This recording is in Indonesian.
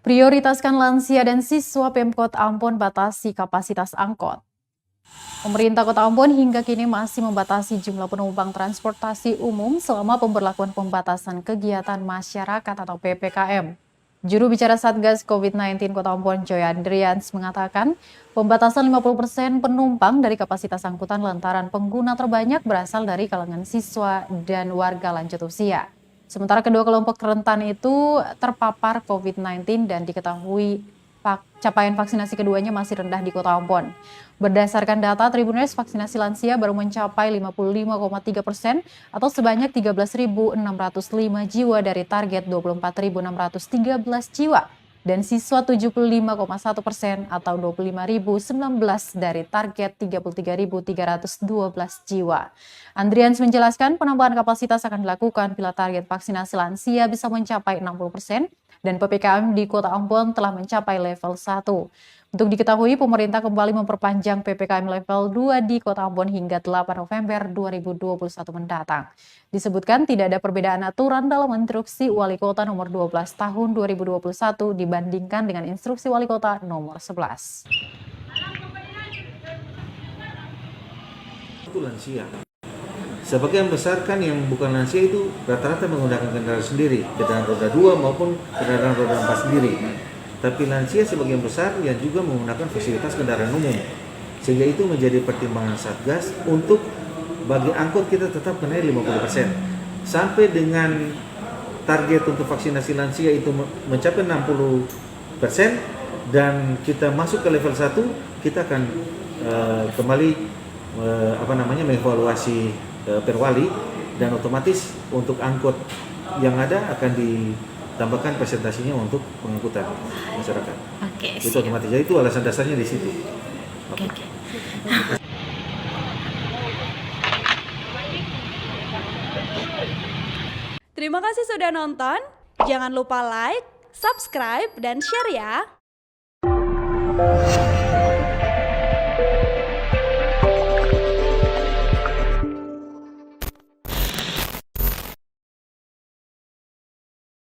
Prioritaskan lansia dan siswa Pemkot Ambon batasi kapasitas angkot. Pemerintah Kota Ambon hingga kini masih membatasi jumlah penumpang transportasi umum selama pemberlakuan pembatasan kegiatan masyarakat atau PPKM. Juru bicara Satgas COVID-19 Kota Ambon, Joy Andrians, mengatakan pembatasan 50% penumpang dari kapasitas angkutan lantaran pengguna terbanyak berasal dari kalangan siswa dan warga lanjut usia. Sementara kedua kelompok rentan itu terpapar COVID-19 dan diketahui capaian vaksinasi keduanya masih rendah di Kota Ambon. Berdasarkan data Tribunnews, vaksinasi lansia baru mencapai 55,3% atau sebanyak 13.605 jiwa dari target 24.613 jiwa. Dan siswa 75,1% atau 25.019 dari target 33.312 jiwa. Andrians menjelaskan penambahan kapasitas akan dilakukan bila target vaksinasi lansia bisa mencapai 60%, dan PPKM di Kota Ambon telah mencapai level 1. Untuk diketahui, pemerintah kembali memperpanjang PPKM level 2 di Kota Ambon hingga 8 November 2021 mendatang. Disebutkan tidak ada perbedaan aturan dalam instruksi Wali Kota nomor 12 tahun 2021 dibandingkan dengan instruksi Wali Kota nomor 11. Itu lansia. Sebagian besar kan yang bukan lansia itu rata-rata menggunakan kendaraan sendiri, kendaraan roda 2 maupun kendaraan roda 4 sendiri. Tapi lansia sebagian besar yang juga menggunakan fasilitas kendaraan umum. Sehingga itu menjadi pertimbangan Satgas untuk bagi angkot kita tetap kenai 50%. Sampai dengan target untuk vaksinasi lansia itu mencapai 60% dan kita masuk ke level 1, kita akan kembali mengevaluasi Perwali dan otomatis untuk angkot yang ada akan ditambahkan presentasinya untuk pengangkutan masyarakat. Oke, itu otomatis. Jadi itu alasan dasarnya di situ. Oke. Terima kasih sudah nonton. Jangan lupa like, subscribe, dan share ya.